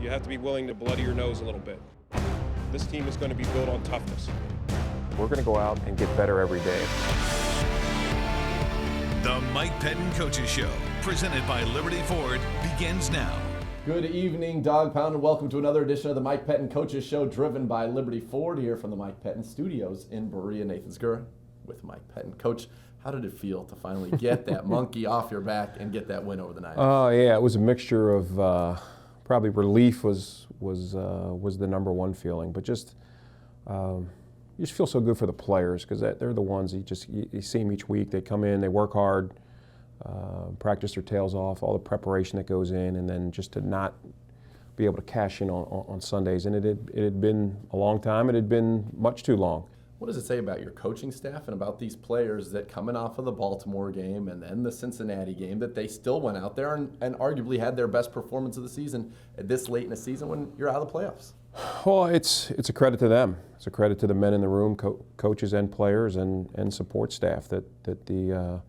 you have to be willing to bloody your nose a little bit. This team is going to be built on toughness. We're going to go out and get better every day. The Mike Pettine Coaches Show, presented by Liberty Ford, begins now. Good evening, Dog Pound, and welcome to another edition of the Mike Pettine Coaches Show, driven by Liberty Ford, here from the Mike Pettine Studios in Berea. Nathan Zegura with Mike Pettine. Coach, how did it feel to finally get that monkey off your back and get that win over the Niners? Oh, yeah, it was a mixture of probably relief was the number one feeling, but just you just feel so good for the players because they're the ones you see them each week. They come in, they work hard, practice their tails off, all the preparation that goes in, and then just to not be able to cash in on Sundays. And it had been a long time. It had been much too long. What does it say about your coaching staff and about these players that coming off of the Baltimore game and then the Cincinnati game that they still went out there and arguably had their best performance of the season this late in the season when you're out of the playoffs? Well, it's a credit to them. It's a credit to the men in the room, coaches and players and support staff that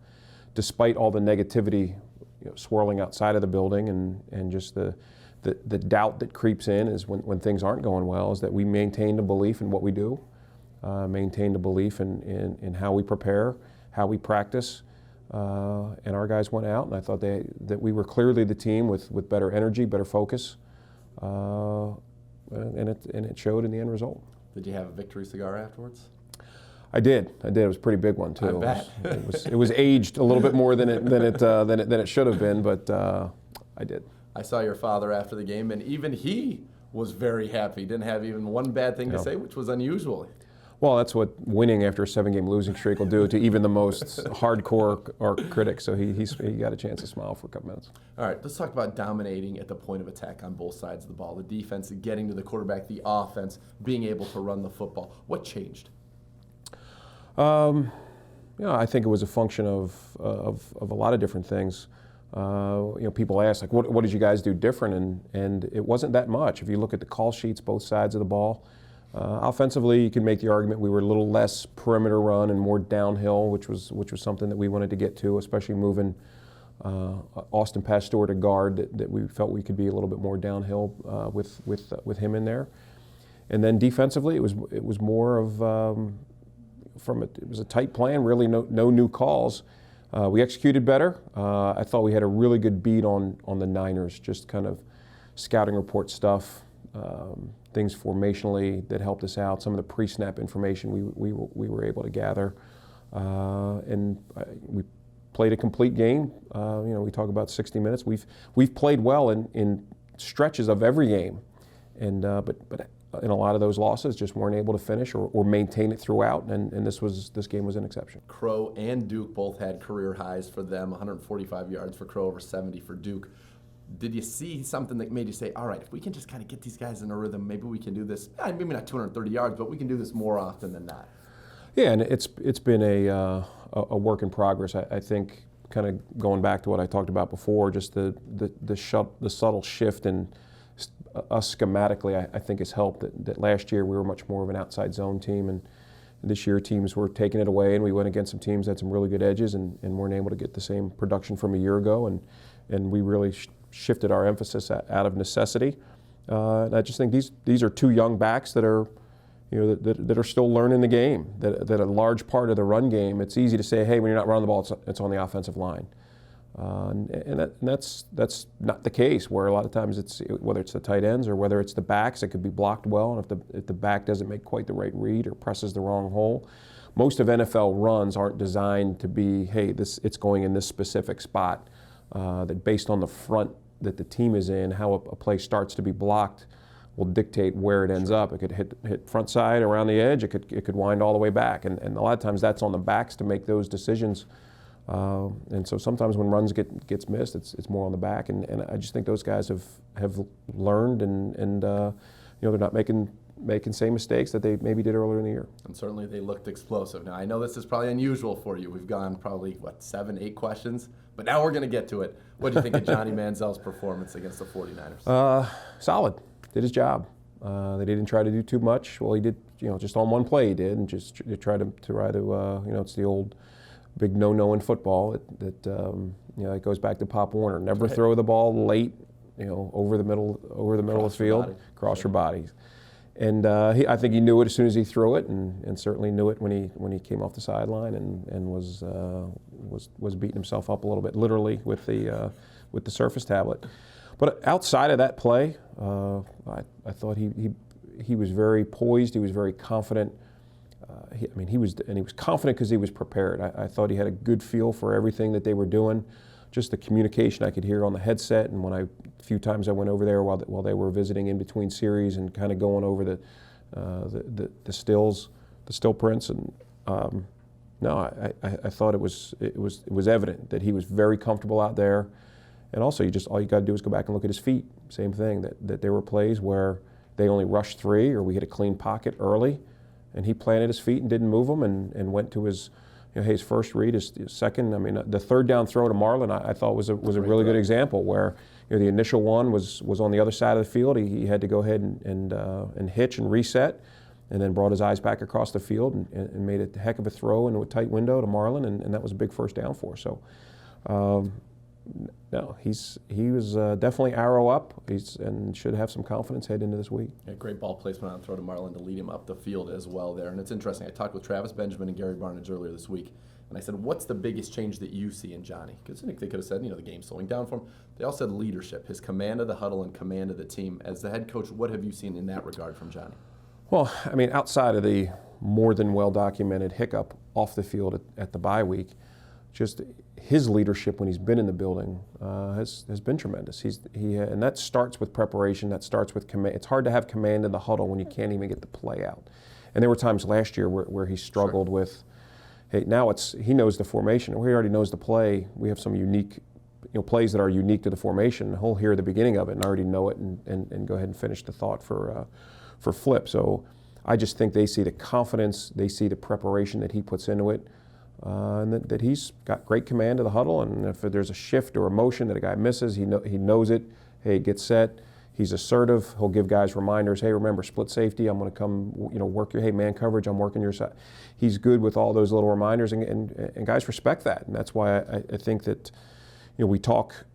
despite all the negativity swirling outside of the building and just the doubt that creeps in is when things aren't going well, is that we maintain the belief in what we do. Maintained a belief in how we prepare, how we practice, and our guys went out, and I thought that we were clearly the team with better energy, better focus, and it showed in the end result. Did you have a victory cigar afterwards? I did. It was a pretty big one too. I bet. It was aged a little bit more than it should have been, but I did. I saw your father after the game, and even he was very happy. Didn't have even one bad thing to say, which was unusual. Well, that's what winning after a 7-game losing streak will do to even the most hardcore critics. So he got a chance to smile for a couple minutes. All right, let's talk about dominating at the point of attack on both sides of the ball. The defense getting to the quarterback, the offense being able to run the football. What changed? I think it was a function of a lot of different things. People ask, like, what did you guys do different? And it wasn't that much. If you look at the call sheets, both sides of the ball, offensively, you can make the argument we were a little less perimeter run and more downhill, which was something that we wanted to get to, especially moving Austin Pastore to guard. That we felt we could be a little bit more downhill with him in there. And then defensively, it was more of it was a tight plan. Really, no new calls. We executed better. I thought we had a really good beat on the Niners, just kind of scouting report stuff. Things formationally that helped us out. Some of the pre-snap information we were able to gather, and we played a complete game. We talk about 60 minutes. We've played well in stretches of every game, and but in a lot of those losses, just weren't able to finish or maintain it throughout. And this game was an exception. Crow and Duke both had career highs for them. 145 yards for Crow, over 70 for Duke. Did you see something that made you say, all right, if we can just kind of get these guys in a rhythm, maybe we can do this, maybe not 230 yards, but we can do this more often than not? Yeah, and it's been a work in progress. I think kind of going back to what I talked about before, just the subtle shift in us schematically, I think has helped. That last year we were much more of an outside zone team, and this year teams were taking it away, and we went against some teams that had some really good edges and weren't able to get the same production from a year ago, and we really shifted our emphasis out of necessity. And I just think these are two young backs that are, that are still learning the game. That a large part of the run game. It's easy to say, hey, when you're not running the ball, it's on the offensive line, and that's not the case. Where a lot of times whether it's the tight ends or whether it's the backs, it could be blocked well, and if the back doesn't make quite the right read or presses the wrong hole. Most of NFL runs aren't designed to be, hey, it's going in this specific spot. That based on the front that the team is in, how a play starts to be blocked will dictate where it ends up. It could hit front side around the edge. It could wind all the way back, and a lot of times that's on the backs to make those decisions. And so sometimes when runs gets missed, it's more on the back. And I just think those guys have learned and they're not making same mistakes that they maybe did earlier in the year. And certainly they looked explosive. Now I know this is probably unusual for you. We've gone probably 7, 8 questions, but now we're going to get to it. What do you think of Johnny Manziel's performance against the 49ers? Solid. Did his job. They didn't try to do too much. Well, he did, just on one play he did, and just try to it's the old big no-no in football. It goes back to Pop Warner. Never throw the ball late over the middle of the field, across your body. And I think he knew it as soon as he threw it, and certainly knew it when he came off the sideline and was beating himself up a little bit, literally with the Surface tablet. But outside of that play, I thought he was very poised. He was very confident. He was confident because he was prepared. I thought he had a good feel for everything that they were doing. Just the communication I could hear on the headset, and a few times I went over there while they were visiting in between series and kind of going over the still prints, and I thought it was evident that he was very comfortable out there, and also all you got to do is go back and look at his feet. Same thing, that there were plays where they only rushed 3 or we hit a clean pocket early, and he planted his feet and didn't move them and went to his. His first read, his second. The third down throw to Marlon, I thought was a really good example where the initial one was on the other side of the field. He had to go ahead and hitch and reset, and then brought his eyes back across the field and made a heck of a throw into a tight window to Marlon, and that was a big first down for us. So, no, he was definitely arrow up. And should have some confidence heading into this week. Yeah, great ball placement on throw to Marlon to lead him up the field as well there. And it's interesting. I talked with Travis Benjamin and Gary Barnidge earlier this week, and I said, "What's the biggest change that you see in Johnny?" Because I think they could have said, the game's slowing down for him. They all said leadership, his command of the huddle and command of the team. As the head coach, what have you seen in that regard from Johnny? Well, outside of the more than well documented hiccup off the field at the bye week, just his leadership when he's been in the building has been tremendous. And that starts with preparation. That starts with command. It's hard to have command in the huddle when you can't even get the play out. And there were times last year where he struggled with. Hey, now he knows the formation. He already knows the play. We have some unique, plays that are unique to the formation. He'll hear the beginning of it and already know it and go ahead and finish the thought for flip. So I just think they see the confidence, they see the preparation that he puts into it. And that he's got great command of the huddle, and if there's a shift or a motion that a guy misses, he knows it. Hey, get set. He's assertive. He'll give guys reminders. Hey, remember split safety. I'm going to come, work your. Hey, man coverage. I'm working your side. He's good with all those little reminders, and guys respect that, and that's why I think that we talk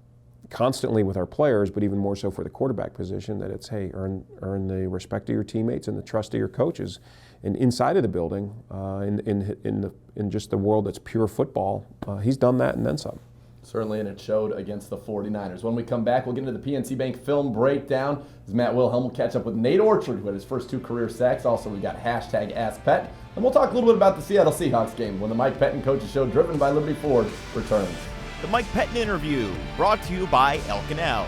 constantly with our players, but even more so for the quarterback position, that it's earn the respect of your teammates and the trust of your coaches. And inside of the building, in just the world that's pure football, he's done that and then some. Certainly, and it showed against the 49ers. When we come back, we'll get into the PNC Bank film breakdown. As Matt Wilhelm will catch up with Nate Orchard, who had his first 2 career sacks. Also, we got #AskPet. And we'll talk a little bit about the Seattle Seahawks game when the Mike Pettine Coaches Show, driven by Liberty Ford, returns. The Mike Pettine Interview, brought to you by El Canal.